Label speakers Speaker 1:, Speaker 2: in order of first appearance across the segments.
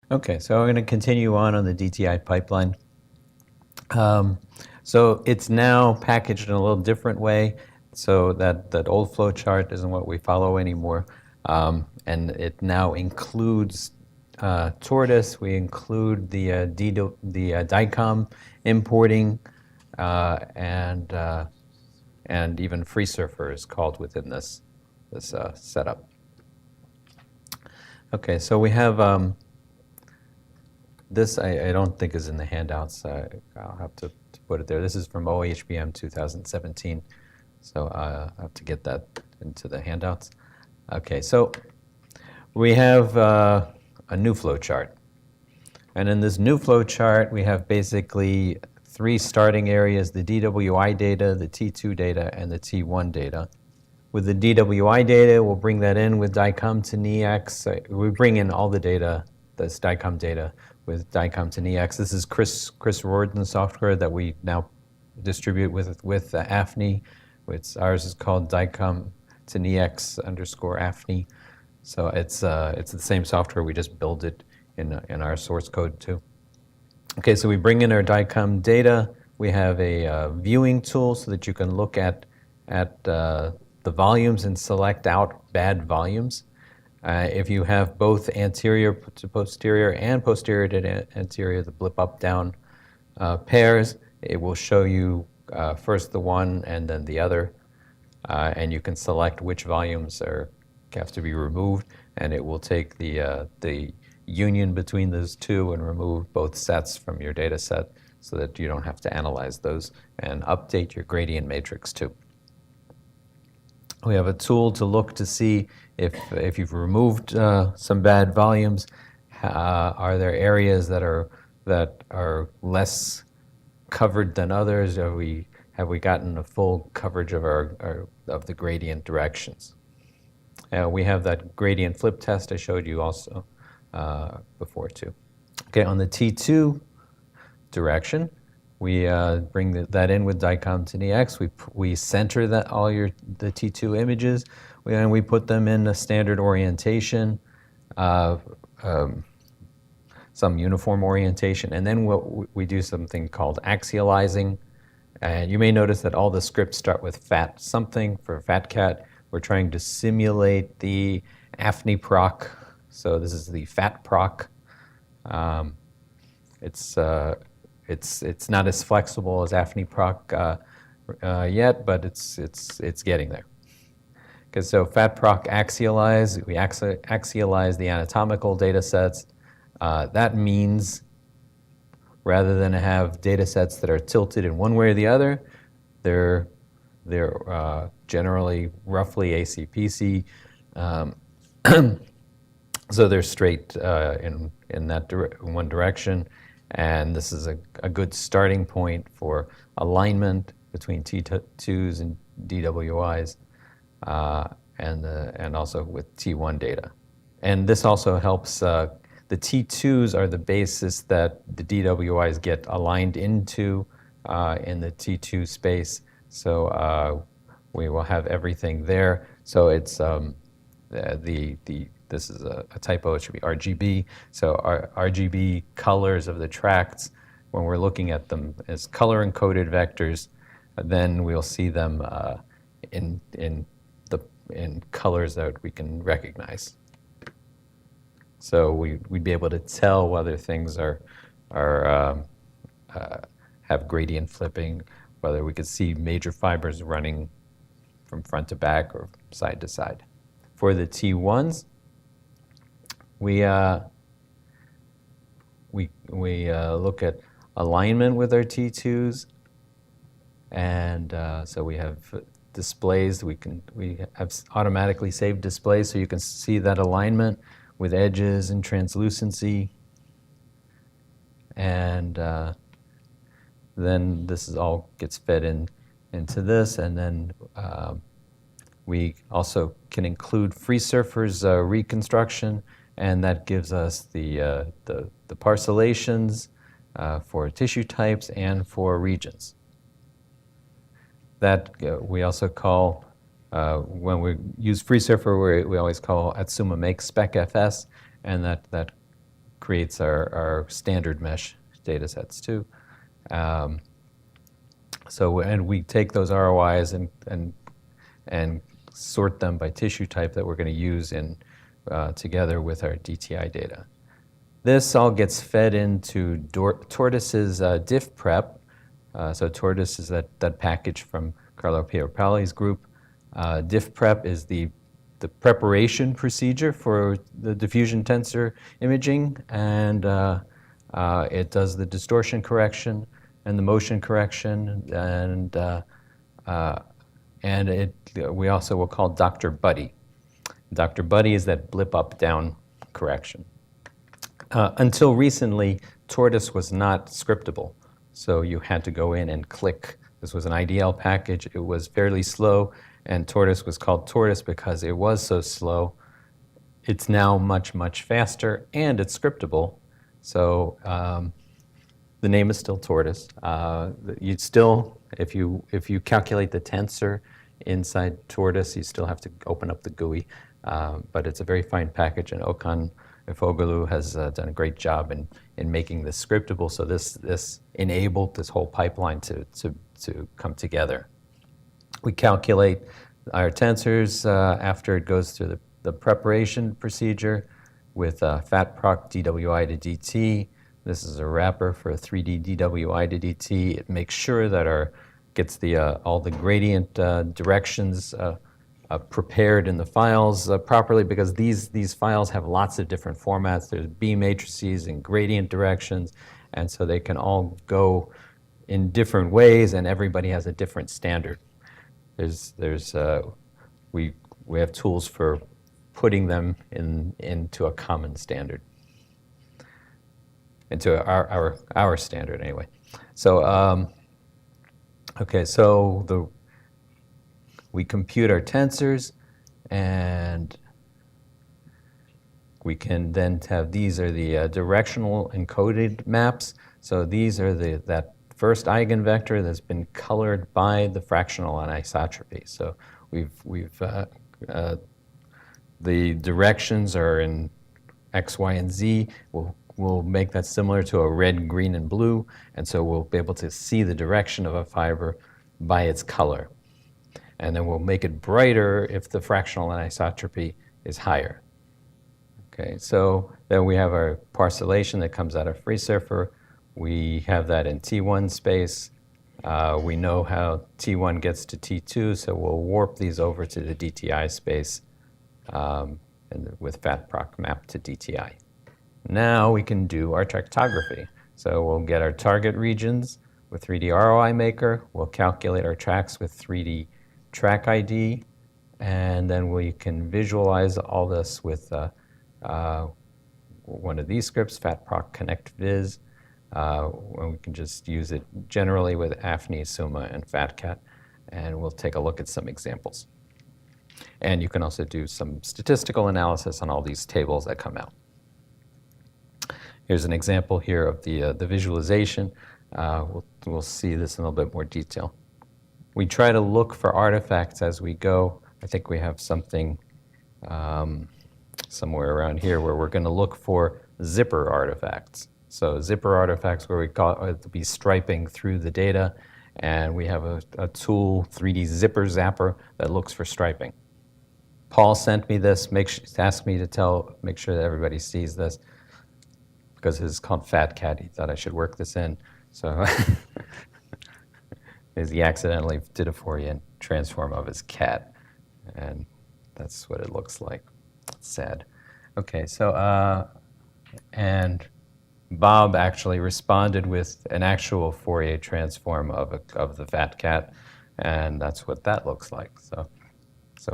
Speaker 1: Okay, so I'm going to continue on the DTI pipeline. So it's now packaged in a little different way, so that old flow chart isn't what we follow anymore. And it now includes Tortoise, we include the DICOM importing, and even FreeSurfer is called within this setup. Okay, so we have this I don't think is in the handouts. I'll have to put it there. This is from OHBM 2017, so I'll have to get that into the handouts. Okay, so we have a new flow chart. And in this new flow chart, we have basically three starting areas: the DWI data, the T2 data, and the T1 data. With the DWI data, we'll bring that in with DICOM to NIMH. We bring in all the data, that's DICOM data, with DICOM to NIMH. This is Chris Rorden's software that we now distribute with AFNI. Ours is called DICOM to NIMH _AFNI. So it's the same software. We just build it in our source code too. Okay, so we bring in our DICOM data. We have a viewing tool so that you can look at the volumes and select out bad volumes. If you have both anterior to posterior and posterior to anterior, the blip up down pairs, it will show you first the one and then the other, and you can select which volumes have to be removed, and it will take the union between those two and remove both sets from your data set so that you don't have to analyze those, and update your gradient matrix too. We have a tool to look to see if you've removed some bad volumes. Are there areas that are less covered than others? Have we gotten a full coverage of the gradient directions? We have that gradient flip test I showed you also before too. Okay, on the T2 direction, we bring that in with DICOM to NIMH. We center the T2 images, and we put them in a standard orientation, some uniform orientation, and then we do something called axializing. And you may notice that all the scripts start with FAT something for FATCAT. We're trying to simulate the AFNI proc. So this is the FAT proc. It's not as flexible as AFNI proc yet, but it's getting there. Because so FAT proc axialize, we axialize the anatomical data sets. That means rather than have data sets that are tilted in one way or the other, they're generally roughly ACPC. So they're straight in one direction. And this is a good starting point for alignment between T2s and DWIs, and also with T1 data. And this also helps, the T2s are the basis that the DWIs get aligned into in the T2 space. So we will have everything there. So it's this is a typo, it should be RGB. So our RGB colors of the tracts, when we're looking at them as color encoded vectors, then we'll see them in colors that we can recognize. So we'd be able to tell whether things have gradient flipping, whether we could see major fibers running from front to back or side to side. For the T1s, we look at alignment with our T2s, and so we have displays. We have automatically saved displays, so you can see that alignment with edges and translucency, and then this all gets fed into this, and then we also can include FreeSurfer's reconstruction, and that gives us the parcellations for tissue types and for regions. That we also call, when we use FreeSurfer, we always call at Suma make spec FS, and that creates our standard mesh data sets too. And we take those ROIs and sort them by tissue type that we're going to use together with our DTI data. This all gets fed into Tortoise's diff prep. So Tortoise is that package from Carlo Pierpali's group. Diff prep is the preparation procedure for the diffusion tensor imaging, and it does the distortion correction and the motion correction, and we also will call Dr. Buddy. Dr. Buddy is that blip up-down correction. Until recently, Tortoise was not scriptable, so you had to go in and click. This was an IDL package. It was fairly slow, and Tortoise was called Tortoise because it was so slow. It's now much, much faster, and it's scriptable. So the name is still Tortoise. You'd still, if you calculate the tensor inside Tortoise, you still have to open up the GUI. But it's a very fine package, and Okan Ifoglu has done a great job in making this scriptable. So this enabled this whole pipeline to come together. We calculate our tensors after it goes through the preparation procedure with FATPROC DWI to DT. This is a wrapper for 3D DWI to DT. It makes sure that gets all the gradient directions prepared in the files properly, because these files have lots of different formats. There's B matrices and gradient directions, and so they can all go in different ways, and everybody has a different standard. We have tools for putting them into a common standard, into our standard anyway. So okay, so we compute our tensors, and we can then have, these are the directional encoded maps. So these are that first eigenvector that's been colored by the fractional anisotropy. So the directions are in X, Y, and Z. We'll make that similar to a red, green, and blue, and so we'll be able to see the direction of a fiber by its color. And then we'll make it brighter if the fractional anisotropy is higher. Okay, so then we have our parcellation that comes out of FreeSurfer. We have that in T1 space. We know how T1 gets to T2, so we'll warp these over to the DTI space and with FATPROC map to DTI. Now we can do our tractography. So we'll get our target regions with 3D ROI Maker. We'll calculate our tracks with 3D Track ID, and then we can visualize all this with one of these scripts, FATPROC Connect Viz. And we can just use it generally with AFNI, Suma, and FATCAT, and we'll take a look at some examples. And you can also do some statistical analysis on all these tables that come out. Here's an example here of the visualization. We'll see this in a little bit more detail. We try to look for artifacts as we go. I think we have something somewhere around here where we're going to look for zipper artifacts. So zipper artifacts where we call it be striping through the data, and we have a tool, 3D Zipper Zapper, that looks for striping. Paul sent me this, asked me to make sure that everybody sees this, because it's called FATCAT. He thought I should work this in. So he accidentally did a Fourier transform of his cat, and that's what it looks like. It's sad. Okay, so, and Bob actually responded with an actual Fourier transform of the FATCAT, and that's what that looks like. So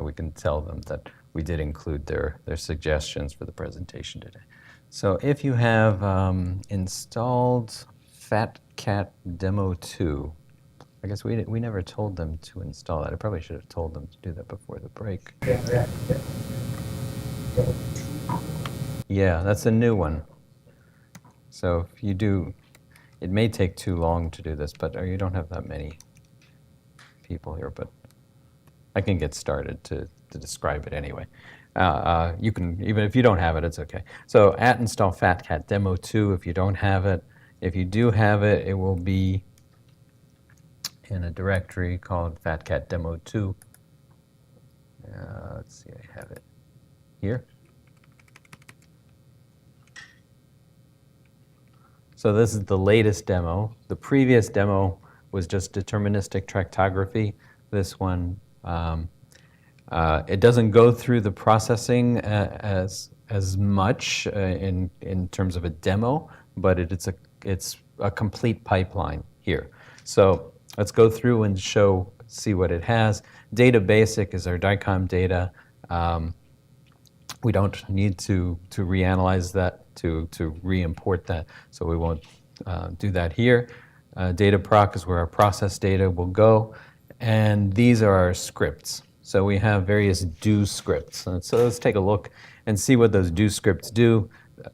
Speaker 1: we can tell them that we did include their suggestions for the presentation today. So if you have installed FATCAT Demo 2, I guess we never told them to install that. I probably should have told them to do that before the break. Yeah, that's a new one. So if you do, it may take too long to do this, but you don't have that many people here, but I can get started to describe it anyway. You can, even if you don't have it, it's okay. So at install FATCAT demo 2 if you don't have it. If you do have it, it will be in a directory called FATCAT demo 2. Let's see, I have it here. So this is the latest demo. The previous demo was just deterministic tractography. This one, it doesn't go through the processing as much in terms of a demo, but it's a complete pipeline here. So let's go through and see what it has. Data basic is our DICOM data. We don't need to reanalyze that, to re-import that, so we won't do that here. Data proc is where our process data will go, and these are our scripts. So we have various do scripts. And so let's take a look and see what those do scripts do.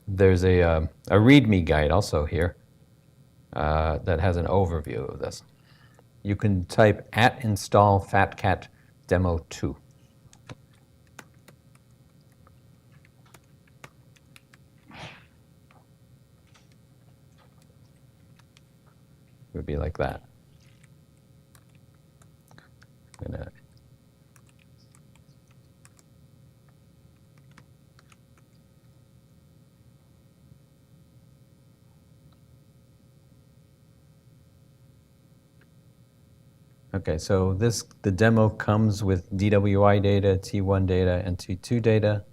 Speaker 1: There's a README guide also here that has an overview of this. You can type at install FATCAT demo 2. It would be like that. Okay, so the demo comes with DWI data, T1 data, and T2 data,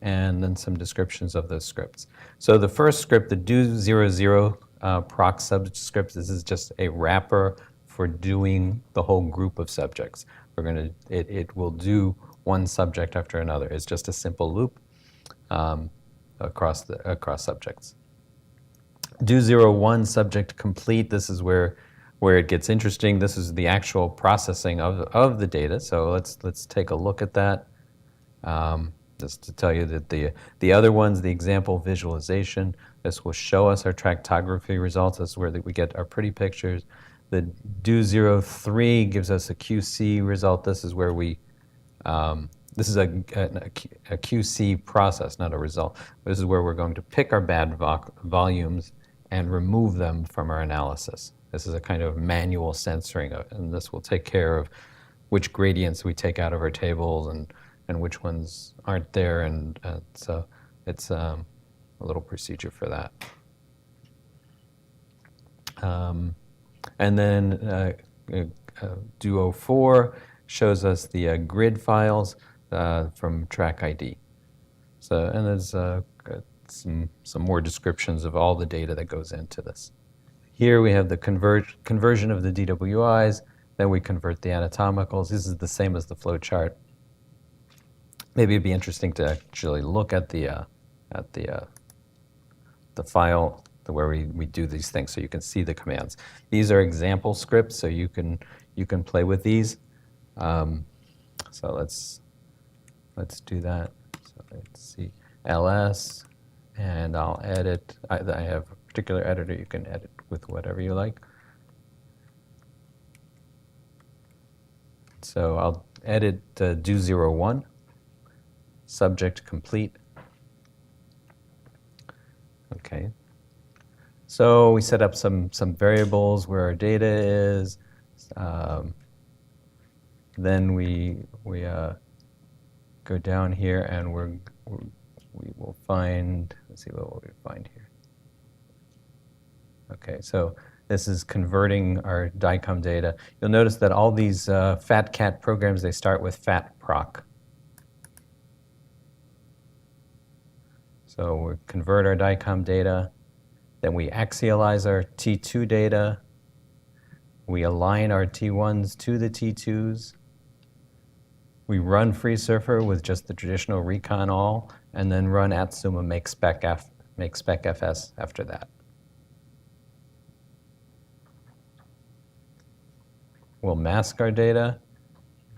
Speaker 1: and then some descriptions of those scripts. So the first script, the do00 proc subscript, this is just a wrapper for doing the whole group of subjects. It will do one subject after another. It's just a simple loop across subjects. Do01 subject complete, this is where it gets interesting. This is the actual processing of the data. So let's take a look at that. Just to tell you that the other ones, the example visualization, this will show us our tractography results. This is where we get our pretty pictures. The do03 gives us a QC result. This is where this is a QC process, not a result. This is where we're going to pick our bad volumes and remove them from our analysis. This is a kind of manual censoring, and this will take care of which gradients we take out of our tables and which ones aren't there, and so it's a little procedure for that. And then do04 shows us the grid files from track ID. So, and there's some more descriptions of all the data that goes into this. Here we have the conversion of the DWIs, then we convert the anatomicals. This is the same as the flow chart. Maybe it'd be interesting to actually look at the file where we do these things, so you can see the commands. These are example scripts, so you can play with these. So let's do that. So let's see ls, and I'll edit. I have a particular editor. You can edit with whatever you like. So I'll edit do01. Subject complete. Okay. So we set up some variables where our data is. Then we go down here and we will find. Let's see, what will we find here? Okay, so this is converting our DICOM data. You'll notice that all these FATCAT programs, they start with FATPROC. So we convert our DICOM data, then we axialize our T2 data, we align our T1s to the T2s, we run FreeSurfer with just the traditional recon all, and then run at Suma make spec FS after that. We'll mask our data,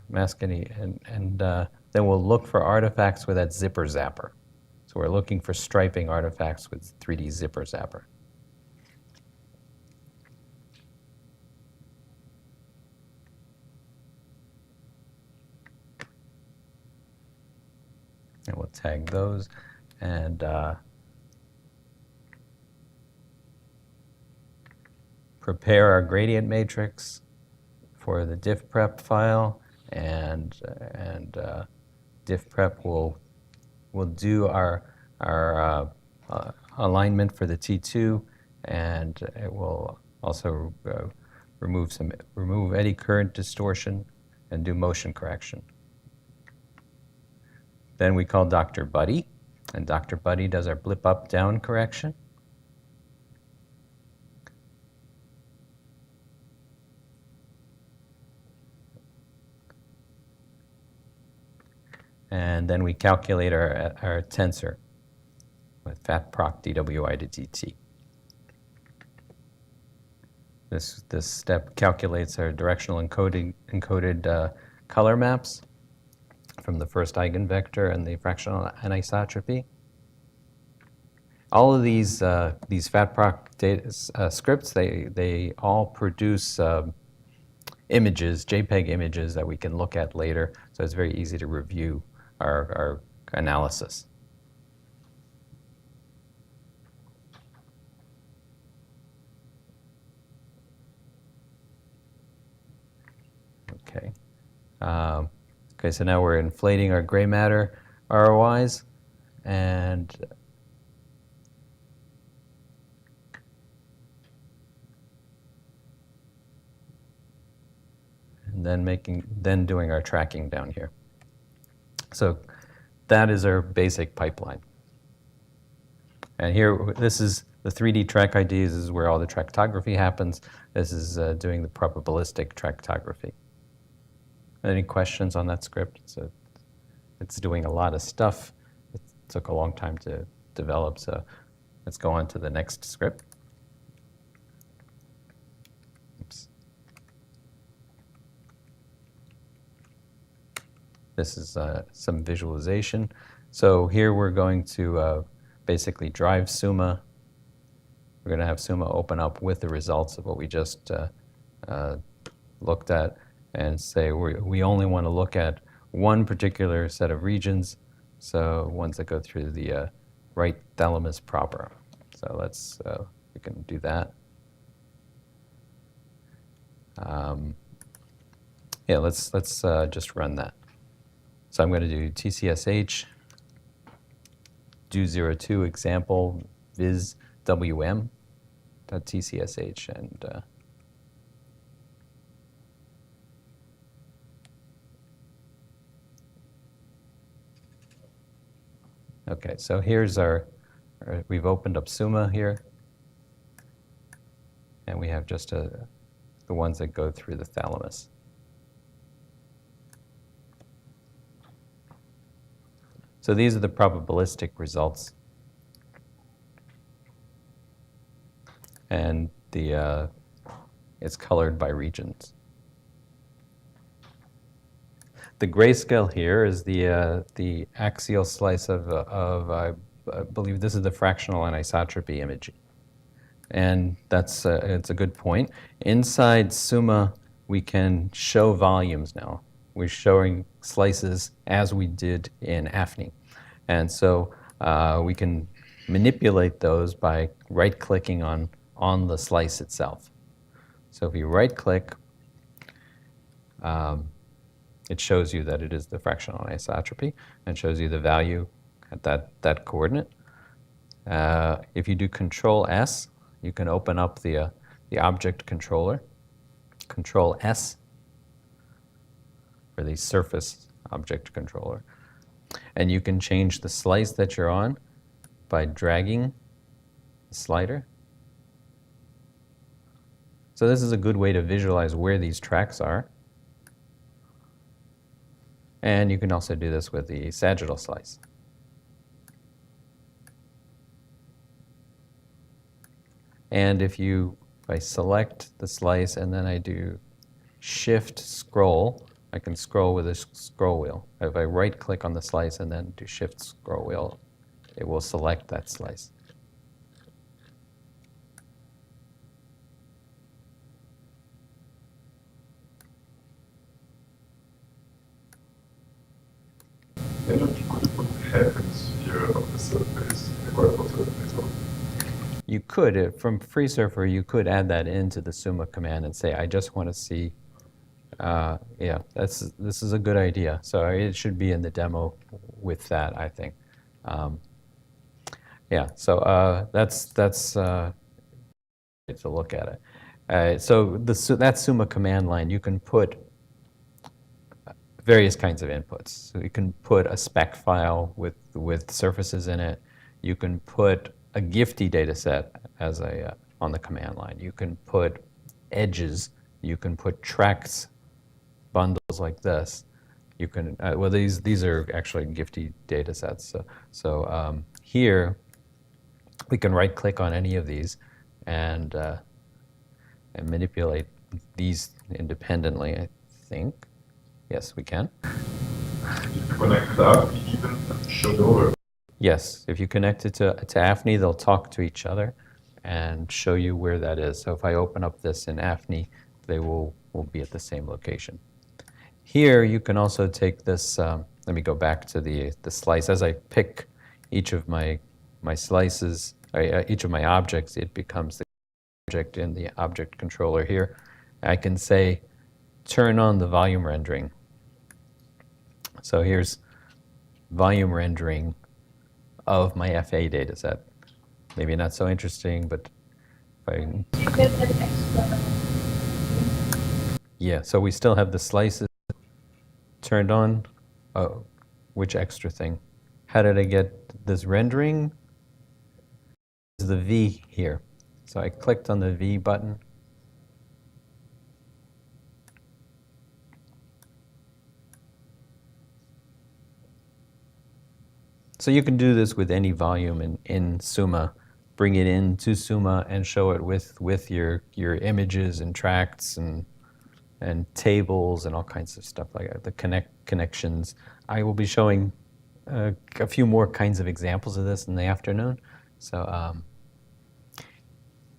Speaker 1: mask any, and then we'll look for artifacts with that zipper zapper. So we're looking for striping artifacts with 3D zipper zapper. And we'll tag those. And prepare our gradient matrix for the diff prep file, and diff prep will do our alignment for the T2, and it will also remove eddy current distortion and do motion correction. Then we call Dr. Buddy, and Dr. Buddy does our blip up down correction. And then we calculate our tensor with FATPROC DWI to DT. This step calculates our directional encoded color maps from the first eigenvector and the fractional anisotropy. All of these FATPROC data scripts, they all produce images, JPEG images that we can look at later, so it's very easy to review our analysis. Okay. Okay, so now we're inflating our gray matter ROIs, and then doing our tracking down here. So that is our basic pipeline. And here, this is the 3D track IDs. This is where all the tractography happens. This is doing the probabilistic tractography. Any questions on that script? It's doing a lot of stuff. It took a long time to develop, so let's go on to the next script. Oops. This is some visualization. So here we're going to basically drive Suma. We're going to have Suma open up with the results of what we just looked at, and say we only want to look at one particular set of regions, so ones that go through the right thalamus proper. So let's we can do that. Yeah, let's just run that. So I'm going to do TCSH, do 02 example viz wm.tcsh, and okay, so here's we've opened up Suma here, and we have just the ones that go through the thalamus. So these are the probabilistic results. And it's colored by regions. The grayscale here is the axial slice of I believe this is the fractional anisotropy imaging. And it's a good point. Inside Suma, we can show volumes now. We're showing slices as we did in AFNI. And so we can manipulate those by right-clicking on the slice itself. So if you right-click, it shows you that it is the fractional anisotropy and shows you the value at that coordinate. If you do Control S, you can open up the object controller. Control S for the surface object controller. And you can change the slice that you're on by dragging the slider. So this is a good way to visualize where these tracks are. And you can also do this with the sagittal slice. And if I select the slice and then I do Shift Scroll, I can scroll with a scroll wheel. If I right-click on the slice and then do Shift Scroll Wheel, it will select that slice. you could, from FreeSurfer, you could add that into the Suma command and say, I just want to see, yeah, this is a good idea. So it should be in the demo with that, I think. Yeah, so that's to look at it. So that Suma command line, you can put various kinds of inputs. So you can put a spec file with surfaces in it. You can put a GIFTY data set as a on the command line. You can put edges. You can put tracks bundles like this. You can well, these are actually GIFTY data sets. So here we can right click on any of these and manipulate these independently, I think. Yes, we can.
Speaker 2: If you connect to AFNI, even show the over.
Speaker 1: Yes, if you connect it to AFNI, they'll talk to each other and show you where that is. So if I open up this in AFNI, they will be at the same location. Here, you can also take this, let me go back to the slice. As I pick each of my slices, each of my objects, it becomes the object in the object controller here. I can say, turn on the volume rendering. So here's volume rendering of my FA data set. Maybe not so interesting, but if I... Yeah, so we still have the slices turned on. Oh, which extra thing? How did I get this rendering? Is the V here. So I clicked on the V button. So you can do this with any volume in Suma, bring it into Suma and show it with your images and tracts and tables and all kinds of stuff like that, the connections. I will be showing a few more kinds of examples of this in the afternoon. So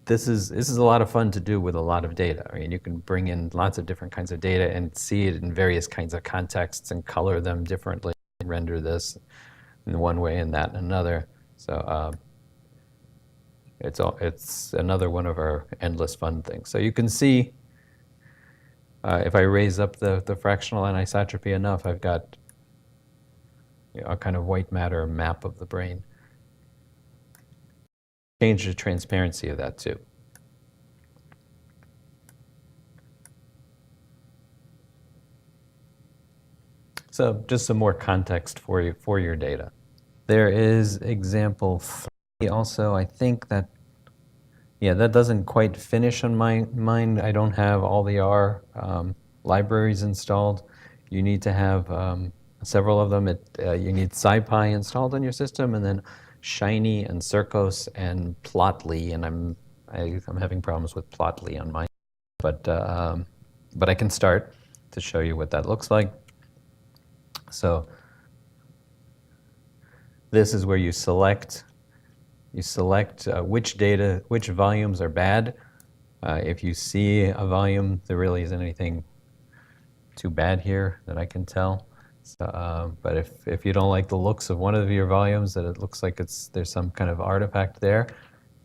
Speaker 1: this is a lot of fun to do with a lot of data. I mean, you can bring in lots of different kinds of data and see it in various kinds of contexts and color them differently, and render this in one way and that in another. So it's another one of our endless fun things. So you can see if I raise up the fractional anisotropy enough, I've got a kind of white matter map of the brain. Change the transparency of that too. So just some more context for your data. There is example 3 also. I think that, yeah, that doesn't quite finish on mine. I don't have all the R libraries installed. You need to have several of them. You need SciPy installed on your system, and then Shiny and Circos and Plotly. And I'm having problems with Plotly on mine, but I can start to show you what that looks like. So this is where you select which volumes are bad. If you see a volume, there really isn't anything too bad here that I can tell. So, but if you don't like the looks of one of your volumes, that it looks like there's some kind of artifact there,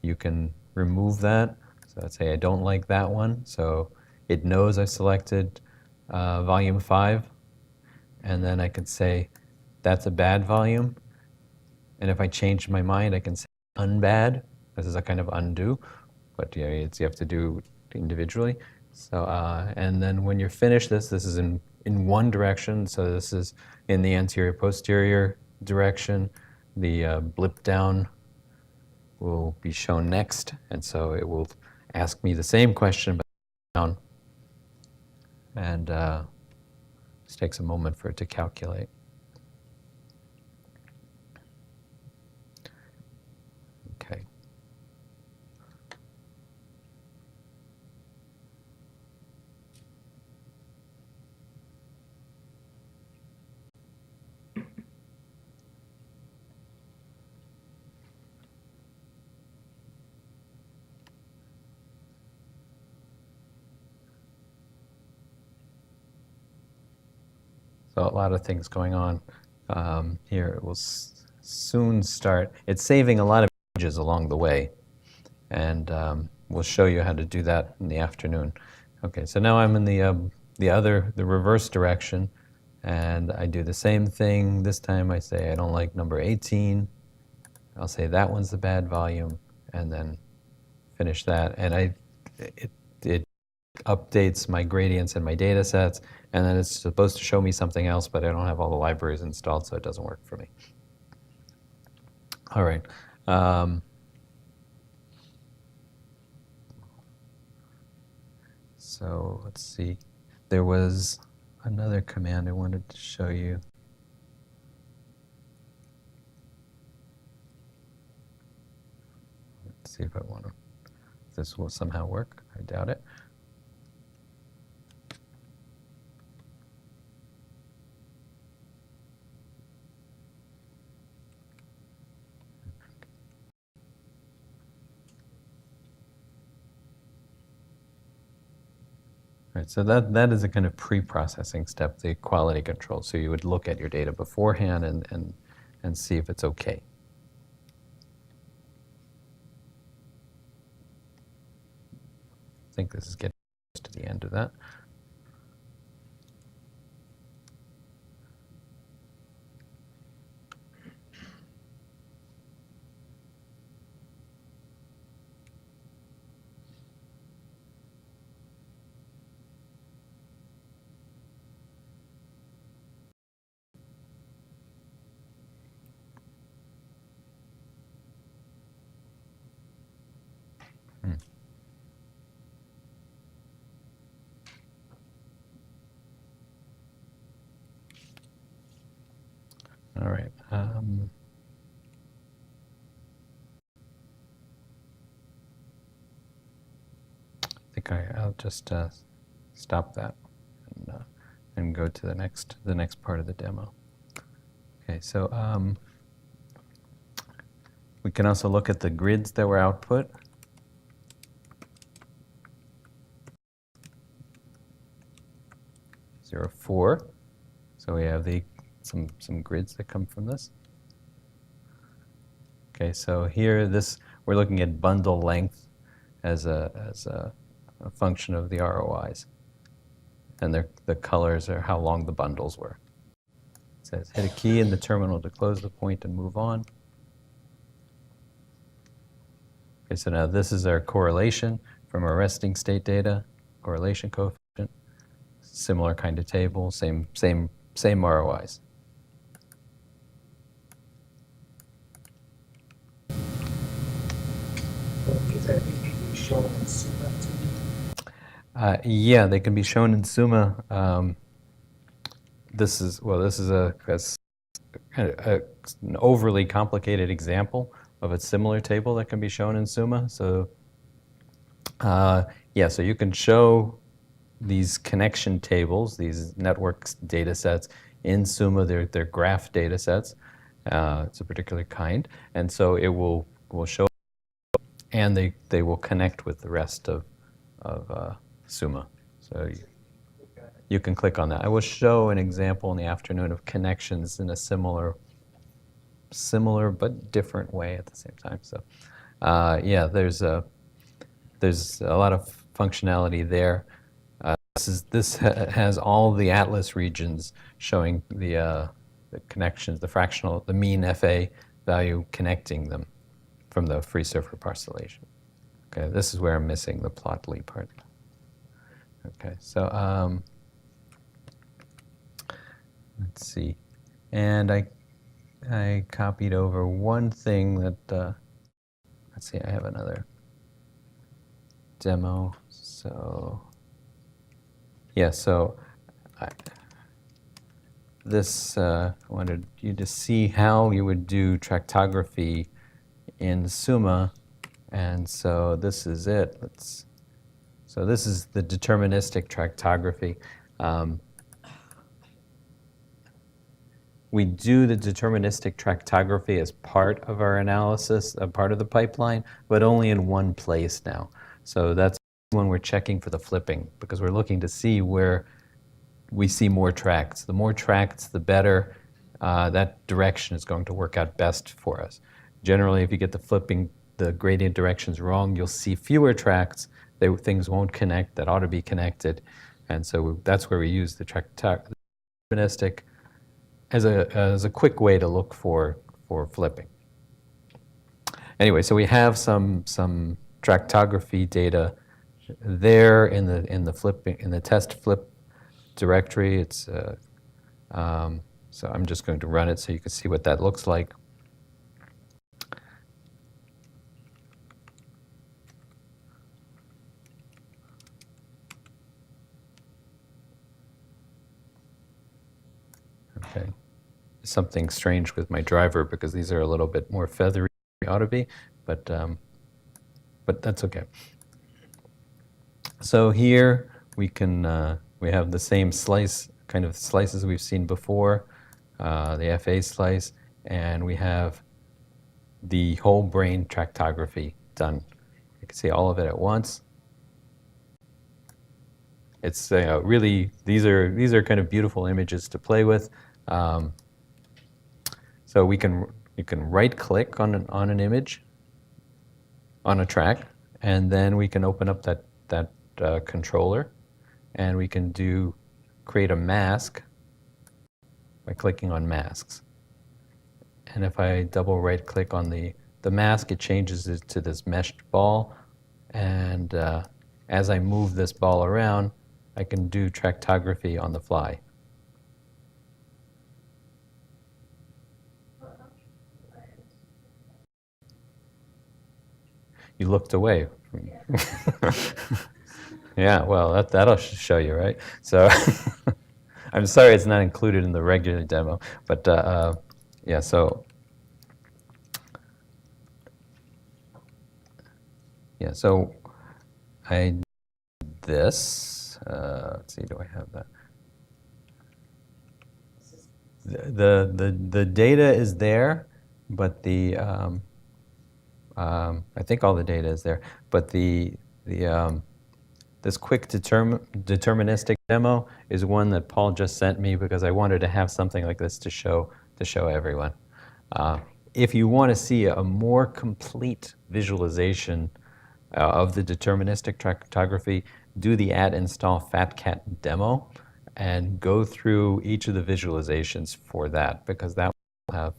Speaker 1: you can remove that. So I'd say I don't like that one. So it knows I selected volume 5, and then I can say that's a bad volume. And if I change my mind, I can say unbad. This is a kind of undo, but you have to do individually. So and then when you're finished, this is in one direction. So this is in the anterior posterior direction. The blip down will be shown next, and so it will ask me the same question but down, and just takes a moment for it to calculate. Okay. So a lot of things going on here. It will soon start. It's saving a lot of images along the way. and we'll show you how to do that in the afternoon. Okay, so now I'm in the reverse direction, and I do the same thing. This time I say I don't like number 18. I'll say that one's the bad volume, and then finish that. And it updates my gradients and my data sets, and then it's supposed to show me something else, but I don't have all the libraries installed, so it doesn't work for me. All right. So let's see. There was another command I wanted to show you. Let's see if I want to. This will somehow work. I doubt it. Right, so that is a kind of pre-processing step, the quality control. So you would look at your data beforehand and see if it's okay. I think this is getting close to the end of that. All right. I think I'll just stop that and go to the next part of the demo. Okay, so we can also look at the grids that were output. Zero, 4. So we have some grids that come from this. Okay, so here we're looking at bundle length as a function of the ROIs, and the colors are how long the bundles were. It says hit a key in the terminal to close the point and move on. Okay, so now this is our correlation from our resting state data, correlation coefficient, similar kind of table, same ROIs.
Speaker 3: Is that shown in Suma too?
Speaker 1: Yeah, they can be shown in Suma. This is an overly complicated example of a similar table that can be shown in Suma. So yeah, so you can show these connection tables, these network data sets in Suma. They're graph data sets. It's a particular kind, and so it will show, and they will connect with the rest of Suma. So you can click on that. I will show an example in the afternoon of connections in a similar but different way at the same time. So yeah, there's a lot of functionality there. This has all the atlas regions showing the connections, the mean FA value connecting them from the free surfer parcellation. Okay, this is where I'm missing the plotly part. Okay, so let's see, and I copied over one thing that let's see, I have another demo. So yeah, so I wanted you to see how you would do tractography in Suma, and so this is it. So this is the deterministic tractography. We do the deterministic tractography as part of our analysis, a part of the pipeline, but only in one place now. So that's when we're checking for the flipping, because we're looking to see where we see more tracts. The more tracts, the better. That direction is going to work out best for us. Generally, if you get the flipping the gradient direction's wrong, you'll see fewer tracts. Things won't connect that ought to be connected. And so that's where we use the deterministic as a quick way to look for flipping. Anyway, so we have some tractography data there in the test flip directory. It's so I'm just going to run it so you can see what that looks like. Okay, something strange with my driver because these are a little bit more feathery than they ought to be, but that's okay. So here we can we have the same slice, kind of slices we've seen before, the FA slice, and we have the whole brain tractography done. You can see all of it at once. It's really, these are kind of beautiful images to play with. So you can right-click on an image, on a track, and then we can open up that controller, and we can create a mask by clicking on masks. And if I double right-click on the mask, it changes it to this meshed ball, and as I move this ball around, I can do tractography on the fly. You looked away. Yeah, well, that'll show you, right? So I'm sorry it's not included in the regular demo, but yeah, so I did this. Let's see, do I have that? The data is there, but I think all the data is there, but this quick deterministic demo is one that Paul just sent me because I wanted to have something like this to show everyone. If you want to see a more complete visualization of the deterministic tractography, do the install FATCAT demo and go through each of the visualizations for that, because that will have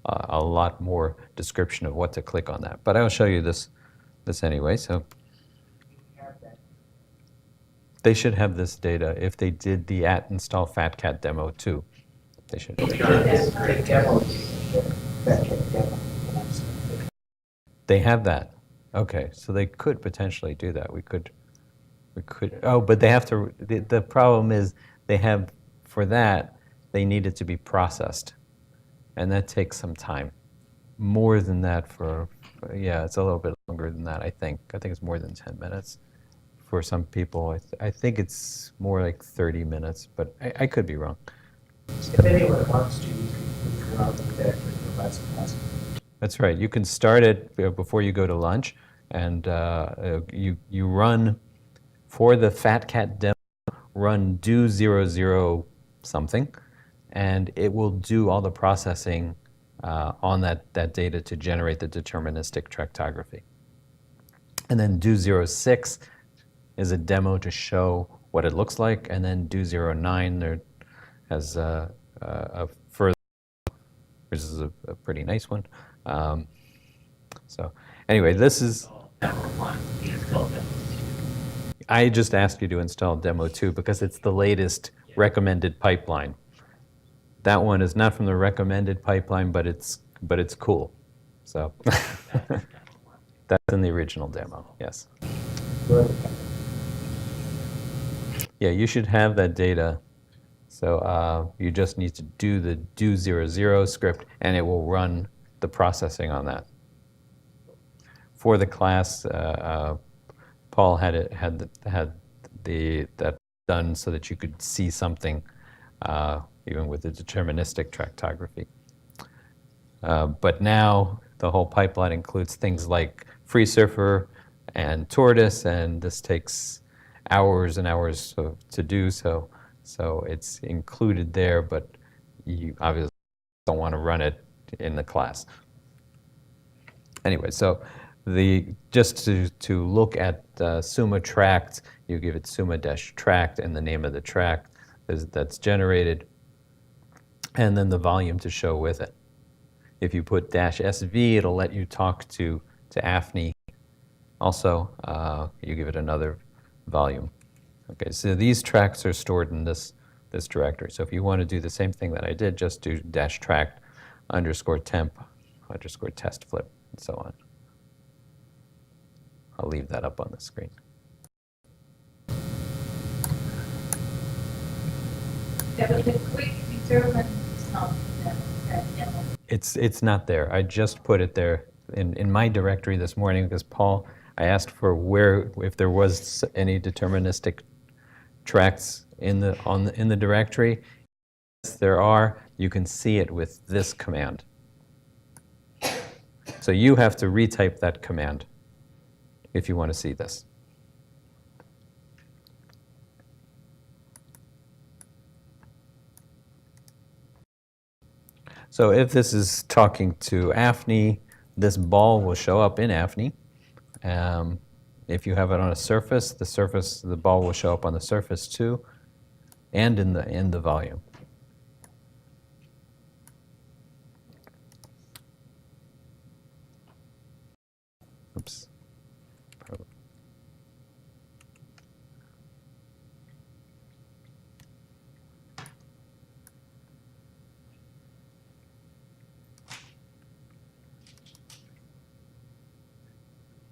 Speaker 1: a lot more description of what to click on that. But I'll show you this anyway. So they should have this data if they did the install FATCAT demo too. They should. They have that. Okay, so they could potentially do that. We could. Oh, but they have to. The problem is they have, for that, they need it to be processed, and that takes some time. More than that yeah, it's a little bit longer than that. I think it's more than 10 minutes. For some people, I think it's more like 30 minutes, but I could be wrong.
Speaker 3: If anyone wants to, you can move around with that for the last class.
Speaker 1: That's right. You can start it before you go to lunch, and you run for the FATCAT demo. Run do 00 something, and it will do all the processing on that data to generate the deterministic tractography. And then do 06 is a demo to show what it looks like, and then do 09 there has a further, which is a pretty nice one. So anyway, this is. I just asked you to install demo 2 because it's the latest recommended pipeline. That one is not from the recommended pipeline, but it's cool. So that's in the original demo. Yes. Yeah, you should have that data. So you just need to do the do 00 script, and it will run the processing on that. For the class, Paul had that done so that you could see something, even with the deterministic tractography. But now the whole pipeline includes things like FreeSurfer and Tortoise, and this takes hours and hours to do. So it's included there, but you obviously don't want to run it in the class. Anyway, so just to look at Suma tract, you give it Suma-tract and the name of the tract that's generated, and then the volume to show with it. If you put -SV, it'll let you talk to AFNI. Also, you give it another volume. Okay, so these tracts are stored in this directory. So if you want to do the same thing that I did, just do -tract _temp _test flip and so on. I'll leave that up on the screen.
Speaker 4: Yeah, but the quick determine is not demo.
Speaker 1: It's not there. I just put it there in my directory this morning because Paul, I asked for if there was any deterministic tracts in the directory. Yes, there are. You can see it with this command. So you have to retype that command if you want to see this. So if this is talking to AFNI, this ball will show up in AFNI. If you have it on a surface, the ball will show up on the surface too, and in the volume. Oops.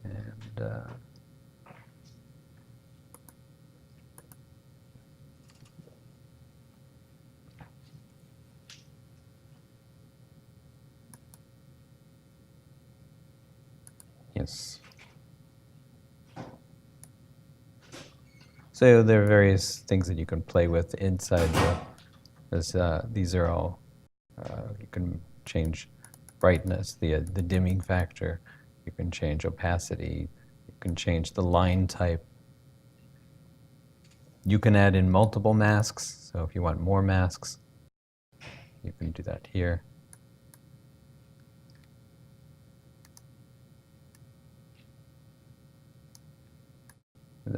Speaker 1: And yes. So there are various things that you can play with inside these are all, you can change brightness, the dimming factor, you can change opacity, you can change the line type. You can add in multiple masks, so if you want more masks, you can do that here.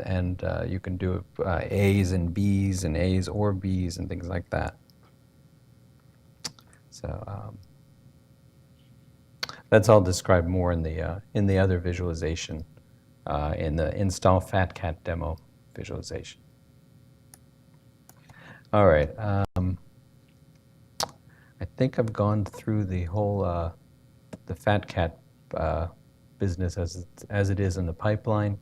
Speaker 1: And you can do A's and B's and A's or B's and things like that. So that's all described more in the other visualization, in the install FATCAT demo visualization. All right. I think I've gone through the whole the FATCAT business as it is in the pipeline.